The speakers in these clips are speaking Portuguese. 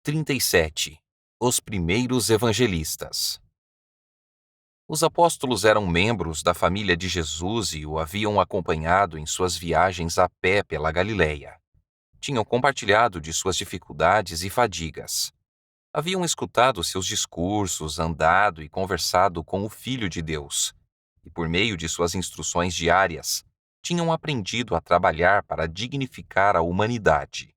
37. Os primeiros evangelistas. Os apóstolos eram membros da família de Jesus e o haviam acompanhado em suas viagens a pé pela Galileia. Tinham compartilhado de suas dificuldades e fadigas. Haviam escutado seus discursos, andado e conversado com o Filho de Deus. E por meio de suas instruções diárias, tinham aprendido a trabalhar para dignificar a humanidade.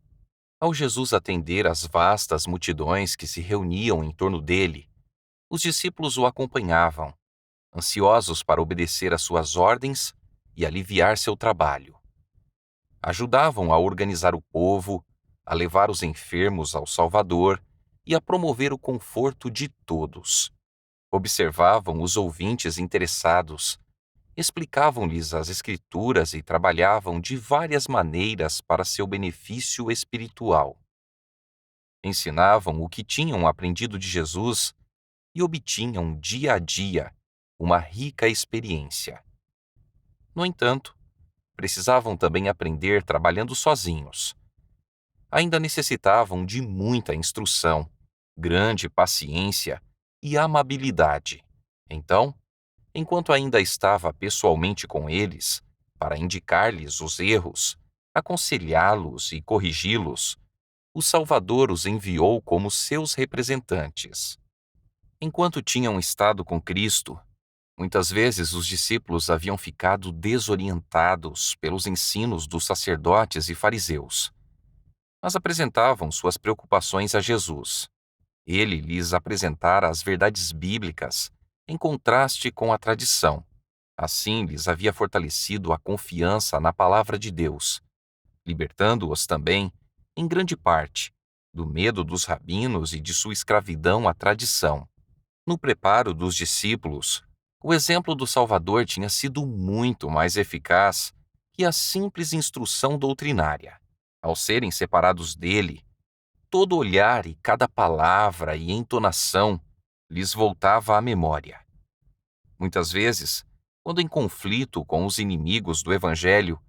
Ao Jesus atender às vastas multidões que se reuniam em torno dele, os discípulos o acompanhavam, ansiosos para obedecer às suas ordens e aliviar seu trabalho. Ajudavam a organizar o povo, a levar os enfermos ao Salvador e a promover o conforto de todos. Observavam os ouvintes interessados, explicavam-lhes as Escrituras e trabalhavam de várias maneiras para seu benefício espiritual. Ensinavam o que tinham aprendido de Jesus e obtinham dia a dia uma rica experiência. No entanto, precisavam também aprender trabalhando sozinhos. Ainda necessitavam de muita instrução, grande paciência e amabilidade. Então, enquanto ainda estava pessoalmente com eles, para indicar-lhes os erros, aconselhá-los e corrigi-los, o Salvador os enviou como seus representantes. Enquanto tinham estado com Cristo, muitas vezes os discípulos haviam ficado desorientados pelos ensinos dos sacerdotes e fariseus, mas apresentavam suas preocupações a Jesus. Ele lhes apresentara as verdades bíblicas em contraste com a tradição. Assim lhes havia fortalecido a confiança na palavra de Deus, libertando-os também, em grande parte, do medo dos rabinos e de sua escravidão à tradição. No preparo dos discípulos, o exemplo do Salvador tinha sido muito mais eficaz que a simples instrução doutrinária. Ao serem separados dele, todo olhar e cada palavra e entonação lhes voltava à memória. Muitas vezes, quando em conflito com os inimigos do Evangelho,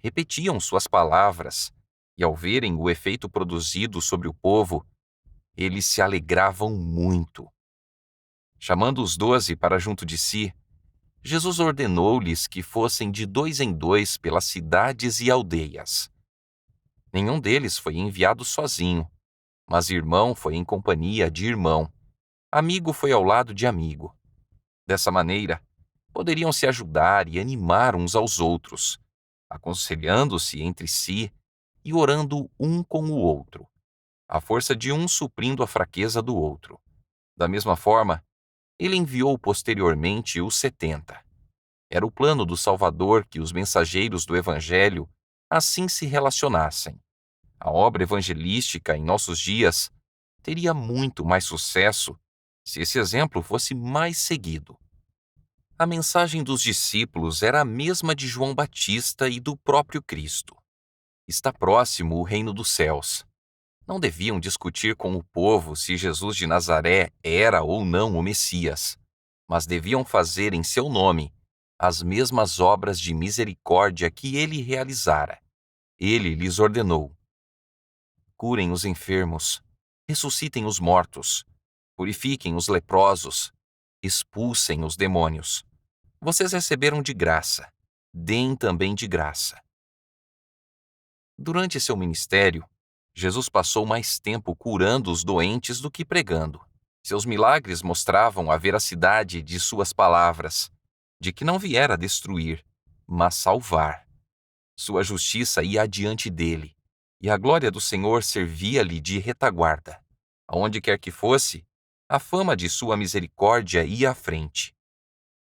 repetiam suas palavras e, ao verem o efeito produzido sobre o povo, eles se alegravam muito. Chamando os 12 para junto de si, Jesus ordenou-lhes que fossem de 2 em 2 pelas cidades e aldeias. Nenhum deles foi enviado sozinho, mas irmão foi em companhia de irmão, amigo foi ao lado de amigo. Dessa maneira, poderiam se ajudar e animar uns aos outros, aconselhando-se entre si e orando um com o outro, a força de um suprindo a fraqueza do outro. Da mesma forma, ele enviou posteriormente os 70. Era o plano do Salvador que os mensageiros do Evangelho assim se relacionassem. A obra evangelística em nossos dias teria muito mais sucesso se esse exemplo fosse mais seguido. A mensagem dos discípulos era a mesma de João Batista e do próprio Cristo. Está próximo o reino dos céus. Não deviam discutir com o povo se Jesus de Nazaré era ou não o Messias, mas deviam fazer em seu nome as mesmas obras de misericórdia que ele realizara. Ele lhes ordenou: curem os enfermos, ressuscitem os mortos, purifiquem os leprosos, expulsem os demônios. Vocês receberam de graça, deem também de graça. Durante seu ministério, Jesus passou mais tempo curando os doentes do que pregando. Seus milagres mostravam a veracidade de suas palavras, de que não viera destruir, mas salvar. Sua justiça ia adiante dele, e a glória do Senhor servia-lhe de retaguarda. Aonde quer que fosse, a fama de sua misericórdia ia à frente.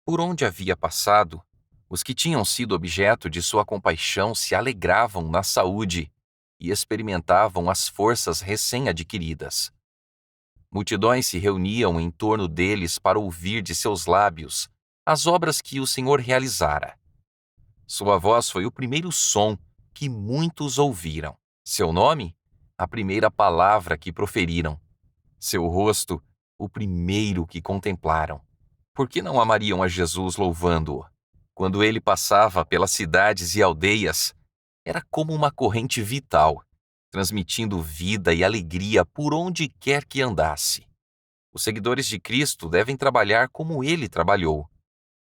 Por onde havia passado, os que tinham sido objeto de sua compaixão se alegravam na saúde e experimentavam as forças recém-adquiridas. Multidões se reuniam em torno deles para ouvir de seus lábios as obras que o Senhor realizara. Sua voz foi o primeiro som que muitos ouviram. Seu nome, a primeira palavra que proferiram. Seu rosto, o primeiro que contemplaram. Por que não amariam a Jesus louvando-o? Quando ele passava pelas cidades e aldeias, era como uma corrente vital, transmitindo vida e alegria por onde quer que andasse. Os seguidores de Cristo devem trabalhar como ele trabalhou.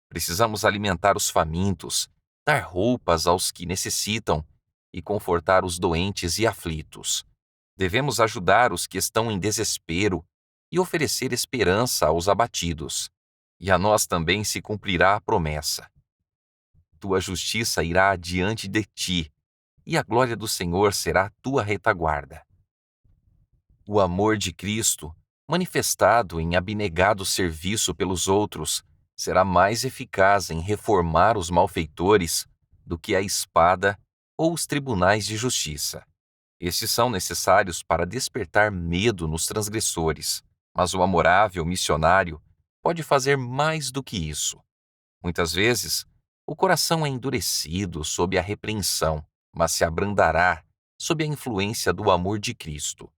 Precisamos alimentar os famintos, dar roupas aos que necessitam e confortar os doentes e aflitos. Devemos ajudar os que estão em desespero e oferecer esperança aos abatidos. E a nós também se cumprirá a promessa: tua justiça irá adiante de ti, e a glória do Senhor será a tua retaguarda. O amor de Cristo, manifestado em abnegado serviço pelos outros, será mais eficaz em reformar os malfeitores do que a espada ou os tribunais de justiça. Estes são necessários para despertar medo nos transgressores, mas o amorável missionário pode fazer mais do que isso. Muitas vezes, o coração é endurecido sob a repreensão, mas se abrandará sob a influência do amor de Cristo.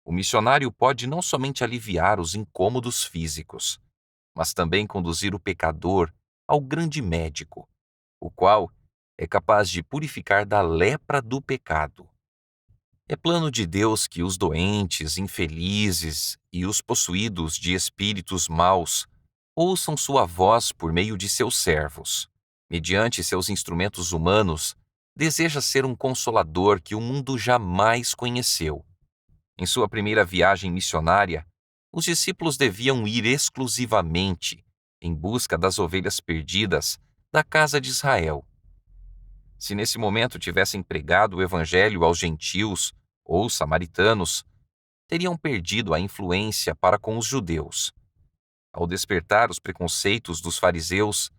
O missionário pode não somente aliviar os incômodos físicos, mas também conduzir o pecador ao grande médico, o qual é capaz de purificar da lepra do pecado. É plano de Deus que os doentes, infelizes e os possuídos de espíritos maus ouçam sua voz por meio de seus servos. Mediante seus instrumentos humanos, deseja ser um consolador que o mundo jamais conheceu. Em sua primeira viagem missionária, os discípulos deviam ir exclusivamente em busca das ovelhas perdidas da casa de Israel. Se nesse momento tivessem pregado o evangelho aos gentios ou samaritanos, teriam perdido a influência para com os judeus. Ao despertar os preconceitos dos fariseus,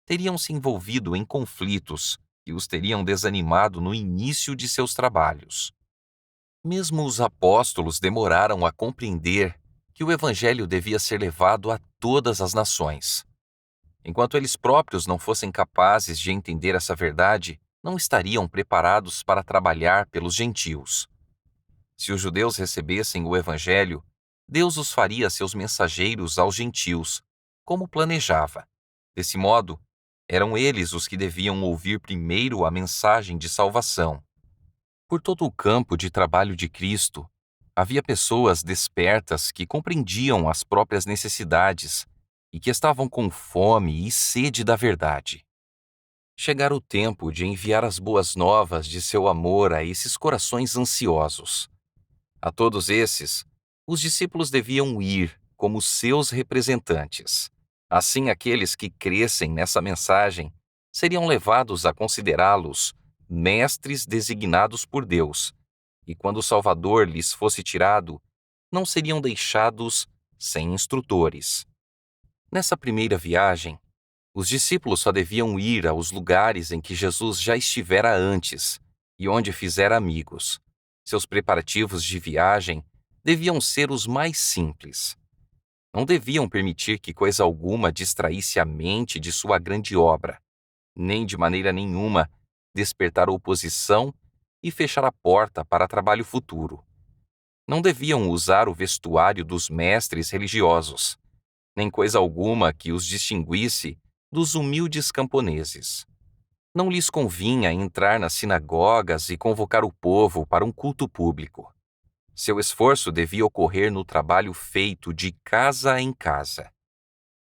teriam se envolvido em conflitos que os teriam desanimado no início de seus trabalhos. Mesmo os apóstolos demoraram a compreender que o evangelho devia ser levado a todas as nações. Enquanto eles próprios não fossem capazes de entender essa verdade, não estariam preparados para trabalhar pelos gentios. Se os judeus recebessem o evangelho, Deus os faria seus mensageiros aos gentios, como planejava. Desse modo, eram eles os que deviam ouvir primeiro a mensagem de salvação. Por todo o campo de trabalho de Cristo, havia pessoas despertas que compreendiam as próprias necessidades e que estavam com fome e sede da verdade. Chegara o tempo de enviar as boas novas de seu amor a esses corações ansiosos. A todos esses, os discípulos deviam ir como seus representantes. Assim, aqueles que crescem nessa mensagem seriam levados a considerá-los mestres designados por Deus, e quando o Salvador lhes fosse tirado, não seriam deixados sem instrutores. Nessa primeira viagem, os discípulos só deviam ir aos lugares em que Jesus já estivera antes e onde fizera amigos. Seus preparativos de viagem deviam ser os mais simples. Não deviam permitir que coisa alguma distraísse a mente de sua grande obra, nem de maneira nenhuma despertar oposição e fechar a porta para trabalho futuro. Não deviam usar o vestuário dos mestres religiosos, nem coisa alguma que os distinguisse dos humildes camponeses. Não lhes convinha entrar nas sinagogas e convocar o povo para um culto público. Seu esforço devia ocorrer no trabalho feito de casa em casa.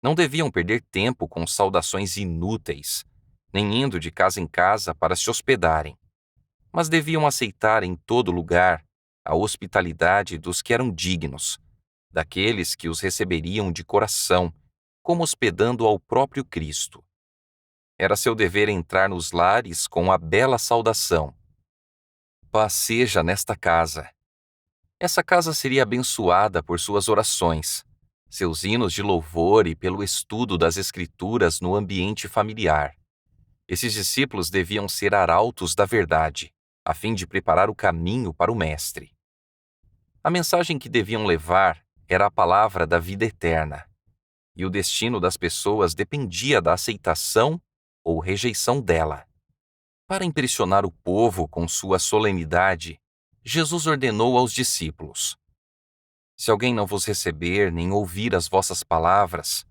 Não deviam perder tempo com saudações inúteis, nem indo de casa em casa para se hospedarem, mas deviam aceitar em todo lugar a hospitalidade dos que eram dignos, daqueles que os receberiam de coração, como hospedando ao próprio Cristo. Era seu dever entrar nos lares com a bela saudação: paz seja nesta casa. Essa casa seria abençoada por suas orações, seus hinos de louvor e pelo estudo das Escrituras no ambiente familiar. Esses discípulos deviam ser arautos da verdade, a fim de preparar o caminho para o Mestre. A mensagem que deviam levar era a palavra da vida eterna, e o destino das pessoas dependia da aceitação ou rejeição dela. Para impressionar o povo com sua solenidade, Jesus ordenou aos discípulos: se alguém não vos receber nem ouvir as vossas palavras,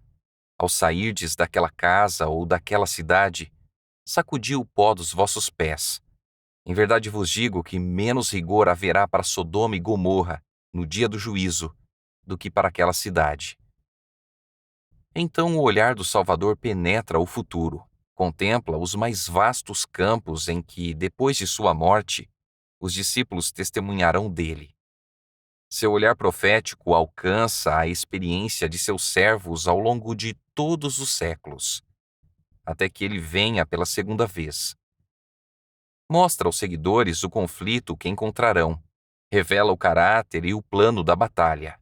ao sairdes daquela casa ou daquela cidade, sacudi o pó dos vossos pés. Em verdade vos digo que menos rigor haverá para Sodoma e Gomorra no dia do juízo do que para aquela cidade. Então o olhar do Salvador penetra o futuro, contempla os mais vastos campos em que, depois de sua morte, os discípulos testemunharão dele. Seu olhar profético alcança a experiência de seus servos ao longo de todos os séculos, até que ele venha pela segunda vez. Mostra aos seguidores o conflito que encontrarão, revela o caráter e o plano da batalha.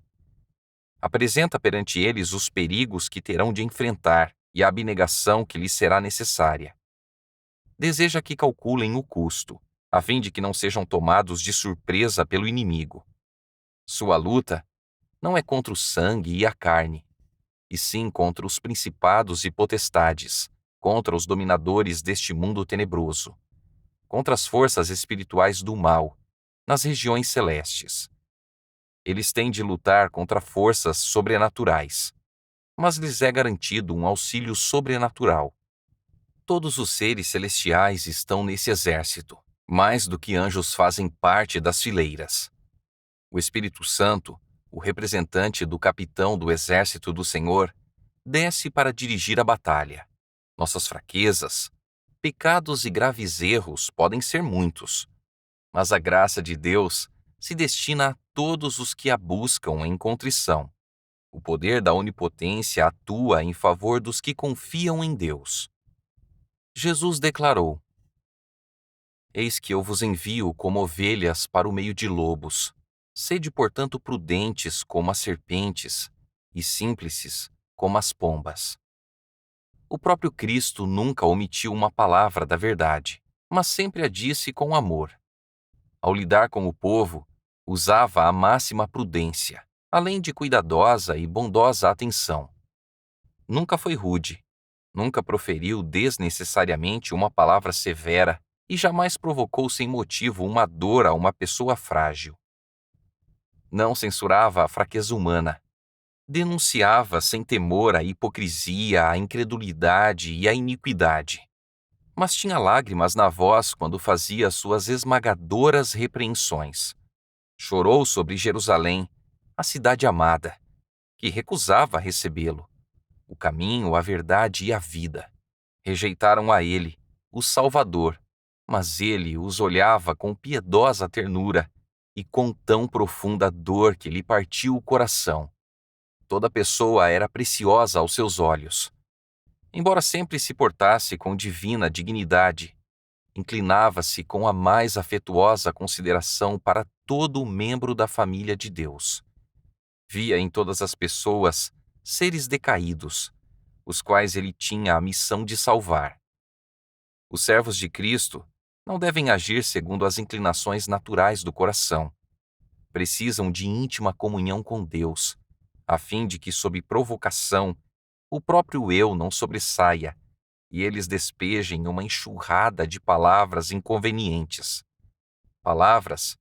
Apresenta perante eles os perigos que terão de enfrentar e a abnegação que lhes será necessária. Deseja que calculem o custo, a fim de que não sejam tomados de surpresa pelo inimigo. Sua luta não é contra o sangue e a carne, e sim contra os principados e potestades, contra os dominadores deste mundo tenebroso, contra as forças espirituais do mal, nas regiões celestes. Eles têm de lutar contra forças sobrenaturais, mas lhes é garantido um auxílio sobrenatural. Todos os seres celestiais estão nesse exército, mais do que anjos fazem parte das fileiras. O Espírito Santo, o representante do capitão do exército do Senhor, desce para dirigir a batalha. Nossas fraquezas, pecados e graves erros podem ser muitos, mas a graça de Deus se destina a todos os que a buscam em contrição. O poder da onipotência atua em favor dos que confiam em Deus. Jesus declarou: Eis que eu vos envio como ovelhas para o meio de lobos. Sede, portanto, prudentes como as serpentes e simples como as pombas. O próprio Cristo nunca omitiu uma palavra da verdade, mas sempre a disse com amor. Ao lidar com o povo, usava a máxima prudência, além de cuidadosa e bondosa atenção. Nunca foi rude, nunca proferiu desnecessariamente uma palavra severa e jamais provocou sem motivo uma dor a uma pessoa frágil. Não censurava a fraqueza humana. Denunciava sem temor a hipocrisia, a incredulidade e a iniquidade. Mas tinha lágrimas na voz quando fazia suas esmagadoras repreensões. Chorou sobre Jerusalém, a cidade amada, que recusava recebê-lo. O caminho, a verdade e a vida. Rejeitaram a ele, o Salvador, mas ele os olhava com piedosa ternura e com tão profunda dor que lhe partiu o coração. Toda pessoa era preciosa aos seus olhos. Embora sempre se portasse com divina dignidade, inclinava-se com a mais afetuosa consideração para todo membro da família de Deus. Via em todas as pessoas seres decaídos, os quais ele tinha a missão de salvar. Os servos de Cristo não devem agir segundo as inclinações naturais do coração. Precisam de íntima comunhão com Deus, a fim de que, sob provocação, o próprio eu não sobressaia e eles despejem uma enxurrada de palavras inconvenientes. Palavras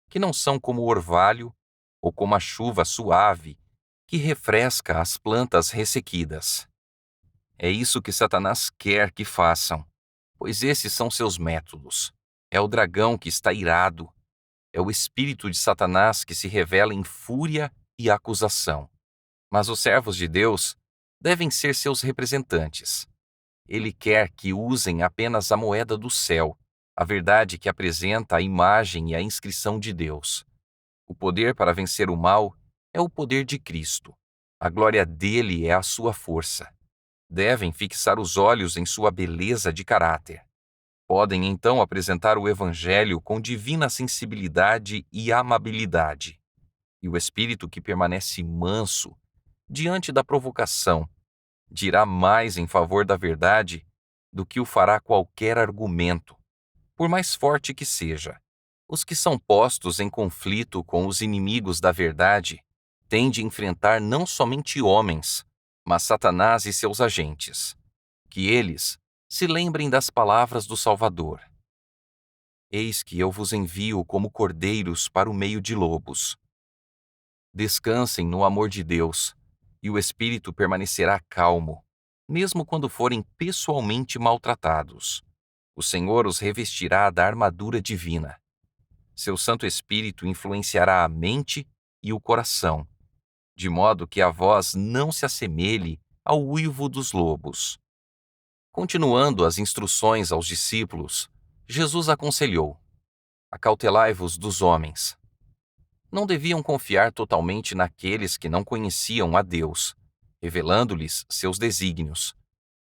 que não são como o orvalho ou como a chuva suave que refresca as plantas ressequidas. É isso que Satanás quer que façam, pois esses são seus métodos. É o dragão que está irado. É o espírito de Satanás que se revela em fúria e acusação. Mas os servos de Deus devem ser seus representantes. Ele quer que usem apenas a moeda do céu, a verdade que apresenta a imagem e a inscrição de Deus. O poder para vencer o mal é o poder de Cristo. A glória dele é a sua força. Devem fixar os olhos em sua beleza de caráter. Podem então apresentar o Evangelho com divina sensibilidade e amabilidade. E o espírito que permanece manso diante da provocação dirá mais em favor da verdade do que o fará qualquer argumento, por mais forte que seja. Os que são postos em conflito com os inimigos da verdade têm de enfrentar não somente homens, mas Satanás e seus agentes. Que eles se lembrem das palavras do Salvador. Eis que eu vos envio como cordeiros para o meio de lobos. Descansem no amor de Deus, e o espírito permanecerá calmo, mesmo quando forem pessoalmente maltratados. O Senhor os revestirá da armadura divina. Seu Santo Espírito influenciará a mente e o coração, de modo que a voz não se assemelhe ao uivo dos lobos. Continuando as instruções aos discípulos, Jesus aconselhou: acautelai-vos dos homens. Não deviam confiar totalmente naqueles que não conheciam a Deus, revelando-lhes seus desígnios,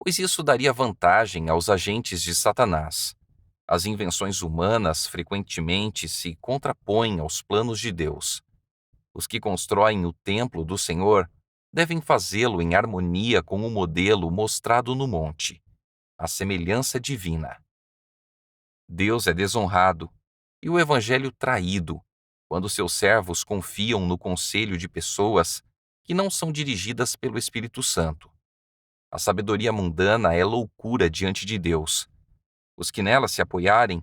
pois isso daria vantagem aos agentes de Satanás. As invenções humanas frequentemente se contrapõem aos planos de Deus. Os que constroem o templo do Senhor devem fazê-lo em harmonia com o modelo mostrado no monte, a semelhança divina. Deus é desonrado e o evangelho traído quando seus servos confiam no conselho de pessoas que não são dirigidas pelo Espírito Santo. A sabedoria mundana é loucura diante de Deus. Os que nela se apoiarem,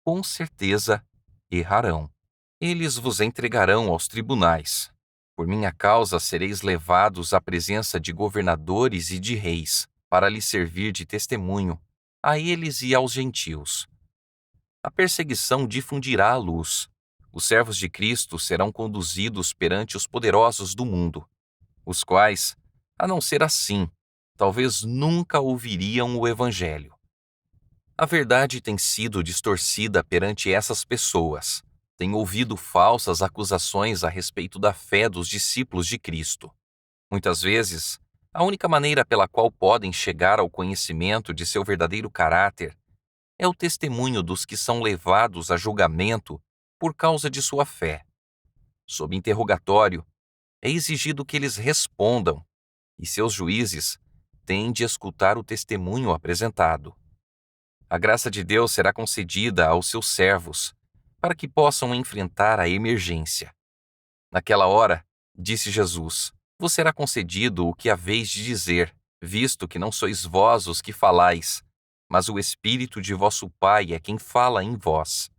com certeza, errarão. Eles vos entregarão aos tribunais. Por minha causa sereis levados à presença de governadores e de reis, para lhes servir de testemunho, a eles e aos gentios. A perseguição difundirá a luz. Os servos de Cristo serão conduzidos perante os poderosos do mundo, os quais, a não ser assim, talvez nunca ouviriam o Evangelho. A verdade tem sido distorcida perante essas pessoas. Têm ouvido falsas acusações a respeito da fé dos discípulos de Cristo. Muitas vezes, a única maneira pela qual podem chegar ao conhecimento de seu verdadeiro caráter é o testemunho dos que são levados a julgamento por causa de sua fé. Sob interrogatório, é exigido que eles respondam, e seus juízes têm de escutar o testemunho apresentado. A graça de Deus será concedida aos seus servos, para que possam enfrentar a emergência. Naquela hora, disse Jesus, vos será concedido o que haveis de dizer, visto que não sois vós os que falais, mas o Espírito de vosso Pai é quem fala em vós.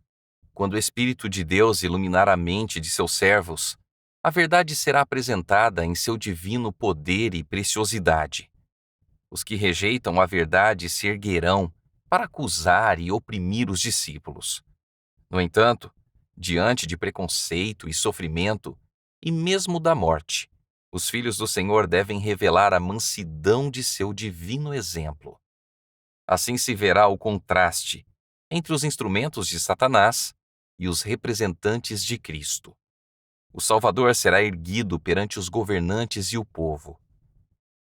Quando o Espírito de Deus iluminar a mente de seus servos, a verdade será apresentada em seu divino poder e preciosidade. Os que rejeitam a verdade se erguerão para acusar e oprimir os discípulos. No entanto, diante de preconceito e sofrimento, e mesmo da morte, os filhos do Senhor devem revelar a mansidão de seu divino exemplo. Assim se verá o contraste entre os instrumentos de Satanás e os representantes de Cristo. O Salvador será erguido perante os governantes e o povo.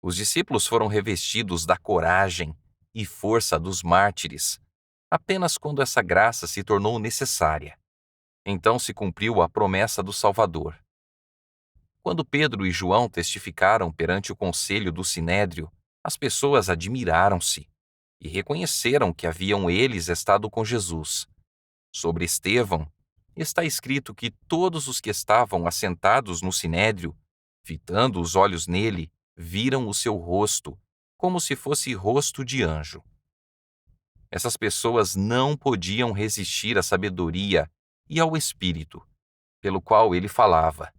Os discípulos foram revestidos da coragem e força dos mártires, apenas quando essa graça se tornou necessária. Então se cumpriu a promessa do Salvador. Quando Pedro e João testificaram perante o conselho do Sinédrio, as pessoas admiraram-se e reconheceram que haviam eles estado com Jesus. Sobre Estevão, está escrito que todos os que estavam assentados no Sinédrio, fitando os olhos nele, viram o seu rosto, como se fosse rosto de anjo. Essas pessoas não podiam resistir à sabedoria e ao Espírito, pelo qual ele falava.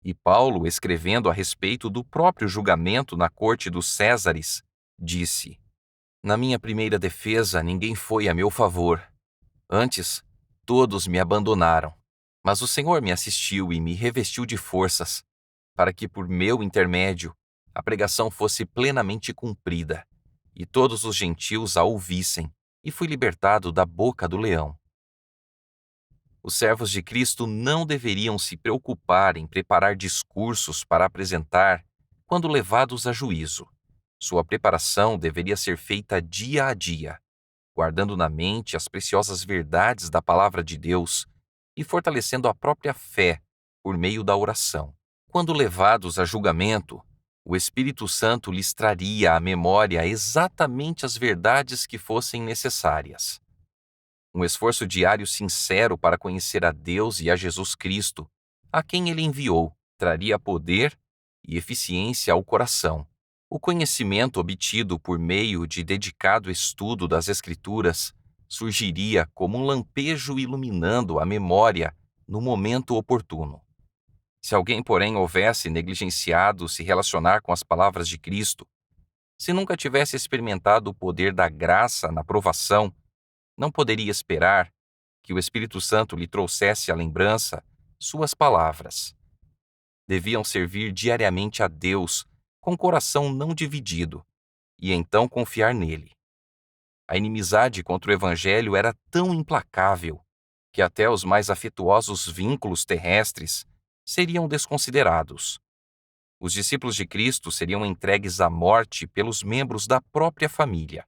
E Paulo, escrevendo a respeito do próprio julgamento na corte dos Césares, disse: na minha primeira defesa ninguém foi a meu favor. Antes, todos me abandonaram. Mas o Senhor me assistiu e me revestiu de forças, para que por meu intermédio a pregação fosse plenamente cumprida, e todos os gentios a ouvissem, e fui libertado da boca do leão. Os servos de Cristo não deveriam se preocupar em preparar discursos para apresentar quando levados a juízo. Sua preparação deveria ser feita dia a dia, guardando na mente as preciosas verdades da palavra de Deus e fortalecendo a própria fé por meio da oração. Quando levados a julgamento, o Espírito Santo lhes traria à memória exatamente as verdades que fossem necessárias. Um esforço diário sincero para conhecer a Deus e a Jesus Cristo, a quem ele enviou, traria poder e eficiência ao coração. O conhecimento obtido por meio de dedicado estudo das Escrituras surgiria como um lampejo iluminando a memória no momento oportuno. Se alguém, porém, houvesse negligenciado se relacionar com as palavras de Cristo, se nunca tivesse experimentado o poder da graça na provação, Não poderia esperar que o Espírito Santo lhe trouxesse à lembrança suas palavras. Deviam servir diariamente a Deus com coração não dividido e então confiar nele. A inimizade contra o Evangelho era tão implacável que até os mais afetuosos vínculos terrestres seriam desconsiderados. Os discípulos de Cristo seriam entregues à morte pelos membros da própria família.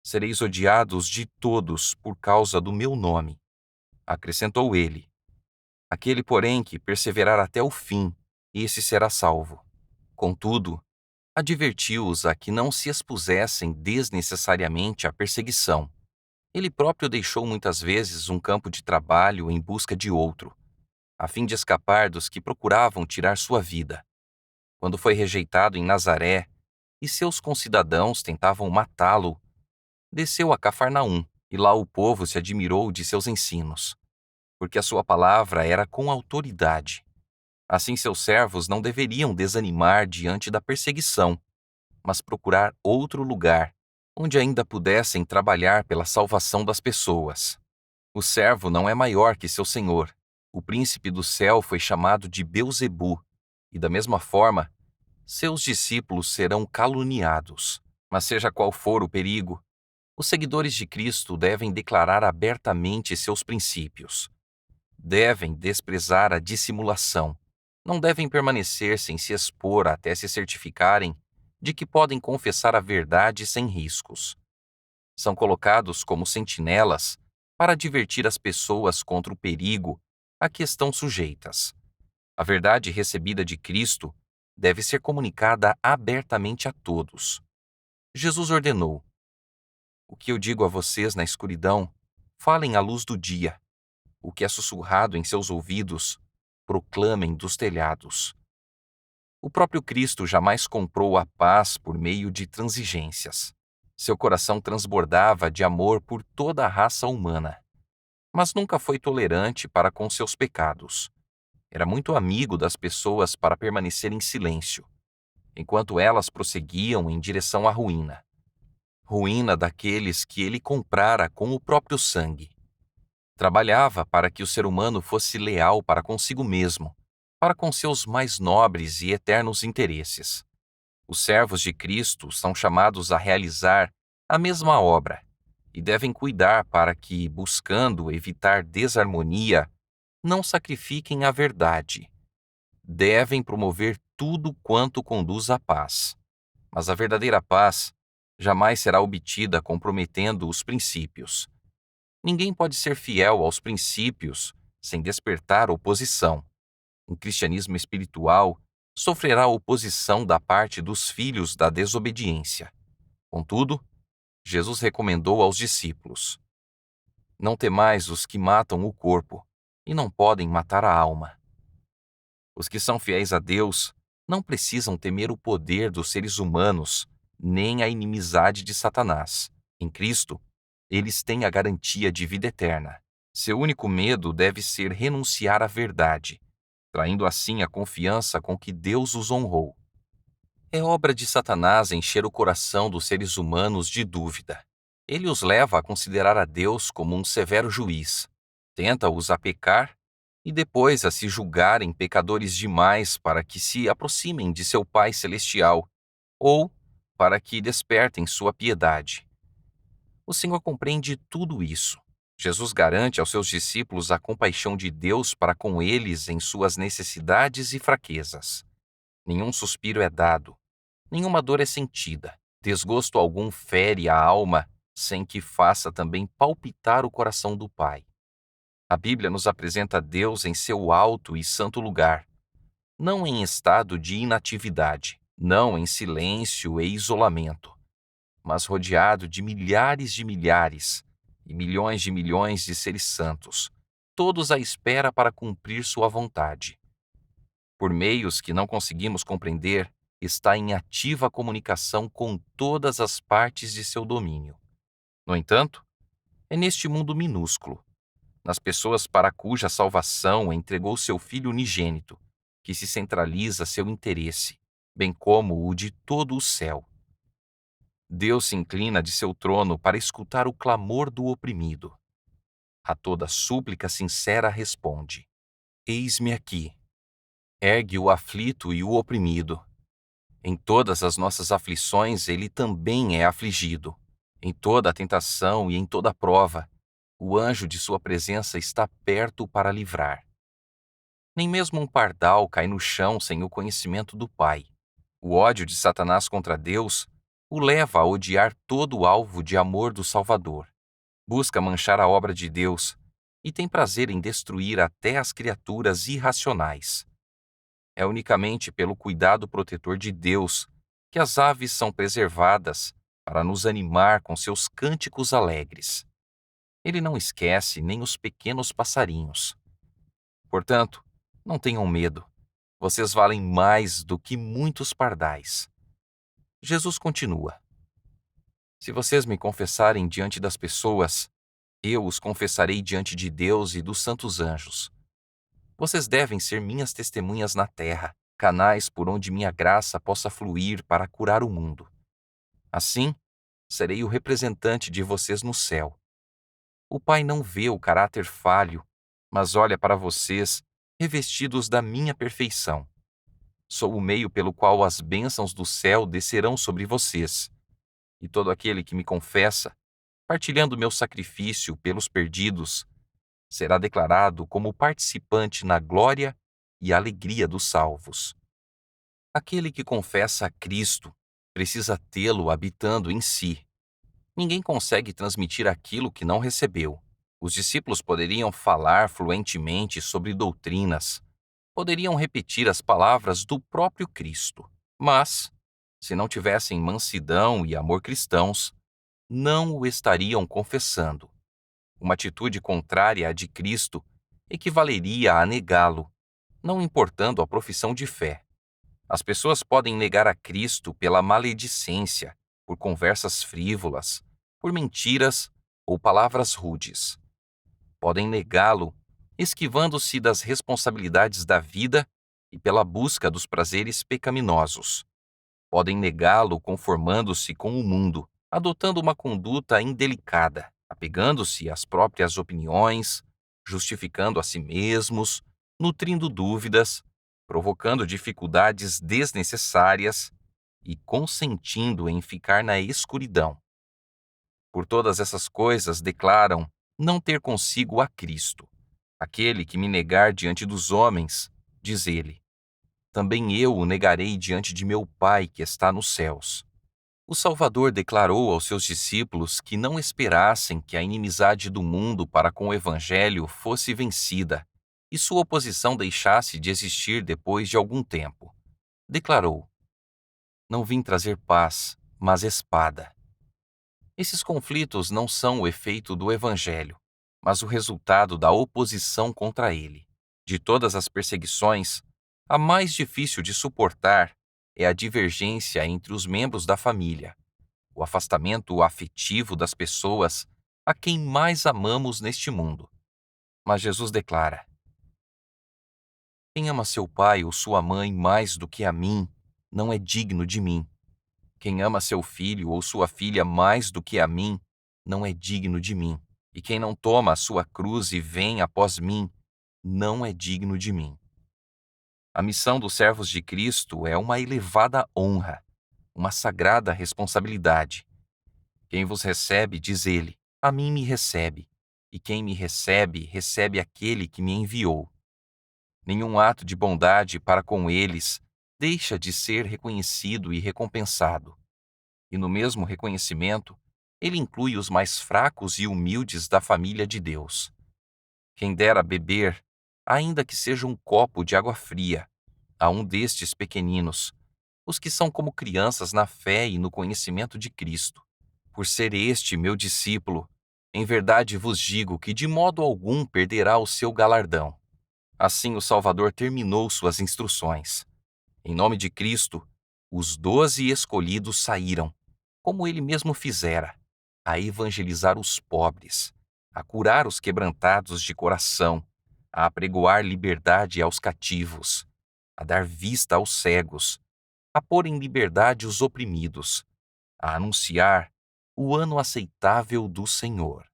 Sereis odiados de todos por causa do meu nome, acrescentou ele. Aquele, porém, que perseverar até o fim, esse será salvo. Contudo, advertiu-os a que não se expusessem desnecessariamente à perseguição. Ele próprio deixou muitas vezes um campo de trabalho em busca de outro, a fim de escapar dos que procuravam tirar sua vida. Quando foi rejeitado em Nazaré e seus concidadãos tentavam matá-lo, desceu a Cafarnaum e lá o povo se admirou de seus ensinos, porque a sua palavra era com autoridade. Assim seus servos não deveriam desanimar diante da perseguição, mas procurar outro lugar, onde ainda pudessem trabalhar pela salvação das pessoas. O servo não é maior que seu senhor. O príncipe do céu foi chamado de Beelzebu, e da mesma forma, seus discípulos serão caluniados. Mas seja qual for o perigo, os seguidores de Cristo devem declarar abertamente seus princípios. Devem desprezar a dissimulação. Não devem permanecer sem se expor até se certificarem de que podem confessar a verdade sem riscos. São colocados como sentinelas para advertir as pessoas contra o perigo a que estão sujeitas. A verdade recebida de Cristo deve ser comunicada abertamente a todos. Jesus ordenou: o que eu digo a vocês na escuridão, falem à luz do dia. O que é sussurrado em seus ouvidos, proclamem dos telhados. O próprio Cristo jamais comprou a paz por meio de transigências. Seu coração transbordava de amor por toda a raça humana, mas nunca foi tolerante para com seus pecados. Era muito amigo das pessoas para permanecer em silêncio, enquanto elas prosseguiam em direção à ruína. Ruína daqueles que ele comprara com o próprio sangue. Trabalhava para que o ser humano fosse leal para consigo mesmo, para com seus mais nobres e eternos interesses. Os servos de Cristo são chamados a realizar a mesma obra e devem cuidar para que, buscando evitar desarmonia, não sacrifiquem a verdade. Devem promover tudo quanto conduz à paz. Mas a verdadeira paz jamais será obtida comprometendo os princípios. Ninguém pode ser fiel aos princípios sem despertar oposição. Um cristianismo espiritual sofrerá oposição da parte dos filhos da desobediência. Contudo, Jesus recomendou aos discípulos: não temais os que matam o corpo e não podem matar a alma. Os que são fiéis a Deus não precisam temer o poder dos seres humanos, nem a inimizade de Satanás. Em Cristo, eles têm a garantia de vida eterna. Seu único medo deve ser renunciar à verdade, traindo assim a confiança com que Deus os honrou. É obra de Satanás encher o coração dos seres humanos de dúvida. Ele os leva a considerar a Deus como um severo juiz, tenta-os a pecar e depois a se julgarem pecadores demais para que se aproximem de seu Pai Celestial, ou para que despertem sua piedade. O Senhor compreende tudo isso. Jesus garante aos seus discípulos a compaixão de Deus para com eles em suas necessidades e fraquezas. Nenhum suspiro é dado, nenhuma dor é sentida, desgosto algum fere a alma sem que faça também palpitar o coração do Pai. A Bíblia nos apresenta Deus em seu alto e santo lugar, não em estado de inatividade, não em silêncio e isolamento, mas rodeado de milhares e milhões de seres santos, todos à espera para cumprir sua vontade. Por meios que não conseguimos compreender, está em ativa comunicação com todas as partes de seu domínio. No entanto, é neste mundo minúsculo, nas pessoas para cuja salvação entregou seu Filho unigênito, que se centraliza seu interesse, bem como o de todo o céu. Deus se inclina de seu trono para escutar o clamor do oprimido. A toda súplica sincera responde: Eis-me aqui. Ergue o aflito e o oprimido. Em todas as nossas aflições, ele também é afligido. Em toda a tentação e em toda a prova, o anjo de sua presença está perto para livrar. Nem mesmo um pardal cai no chão sem o conhecimento do Pai. O ódio de Satanás contra Deus o leva a odiar todo o alvo de amor do Salvador. Busca manchar a obra de Deus e tem prazer em destruir até as criaturas irracionais. É unicamente pelo cuidado protetor de Deus que as aves são preservadas para nos animar com seus cânticos alegres. Ele não esquece nem os pequenos passarinhos. Portanto, não tenham medo. Vocês valem mais do que muitos pardais. Jesus continua: Se vocês me confessarem diante das pessoas, eu os confessarei diante de Deus e dos santos anjos. Vocês devem ser minhas testemunhas na terra, canais por onde minha graça possa fluir para curar o mundo. Assim, serei o representante de vocês no céu. O Pai não vê o caráter falho, mas olha para vocês, revestidos da minha perfeição. Sou o meio pelo qual as bênçãos do céu descerão sobre vocês. E todo aquele que me confessa, partilhando meu sacrifício pelos perdidos, será declarado como participante na glória e alegria dos salvos. Aquele que confessa a Cristo precisa tê-lo habitando em si. Ninguém consegue transmitir aquilo que não recebeu. Os discípulos poderiam falar fluentemente sobre doutrinas, poderiam repetir as palavras do próprio Cristo, mas, se não tivessem mansidão e amor cristãos, não o estariam confessando. Uma atitude contrária à de Cristo equivaleria a negá-lo, não importando a profissão de fé. As pessoas podem negar a Cristo pela maledicência, por conversas frívolas, por mentiras ou palavras rudes. Podem negá-lo esquivando-se das responsabilidades da vida e pela busca dos prazeres pecaminosos. Podem negá-lo conformando-se com o mundo, adotando uma conduta indelicada, apegando-se às próprias opiniões, justificando a si mesmos, nutrindo dúvidas, provocando dificuldades desnecessárias e consentindo em ficar na escuridão. Por todas essas coisas declaram não ter consigo a Cristo. Aquele que me negar diante dos homens, diz ele, também eu o negarei diante de meu Pai que está nos céus. O Salvador declarou aos seus discípulos que não esperassem que a inimizade do mundo para com o Evangelho fosse vencida e sua oposição deixasse de existir depois de algum tempo. Declarou: Não vim trazer paz, mas espada. Esses conflitos não são o efeito do Evangelho, mas o resultado da oposição contra ele. De todas as perseguições, a mais difícil de suportar é a divergência entre os membros da família, o afastamento afetivo das pessoas a quem mais amamos neste mundo. Mas Jesus declara: Quem ama seu pai ou sua mãe mais do que a mim, não é digno de mim. Quem ama seu filho ou sua filha mais do que a mim, não é digno de mim. E quem não toma a sua cruz e vem após mim, não é digno de mim. A missão dos servos de Cristo é uma elevada honra, uma sagrada responsabilidade. Quem vos recebe, diz ele, a mim me recebe, e quem me recebe, recebe aquele que me enviou. Nenhum ato de bondade para com eles deixa de ser reconhecido e recompensado. E no mesmo reconhecimento, ele inclui os mais fracos e humildes da família de Deus. Quem dera beber, ainda que seja um copo de água fria, a um destes pequeninos, os que são como crianças na fé e no conhecimento de Cristo. Por ser este meu discípulo, em verdade vos digo que de modo algum perderá o seu galardão. Assim o Salvador terminou suas instruções. Em nome de Cristo, os 12 escolhidos saíram, como ele mesmo fizera, a evangelizar os pobres, a curar os quebrantados de coração, a apregoar liberdade aos cativos, a dar vista aos cegos, a pôr em liberdade os oprimidos, a anunciar o ano aceitável do Senhor.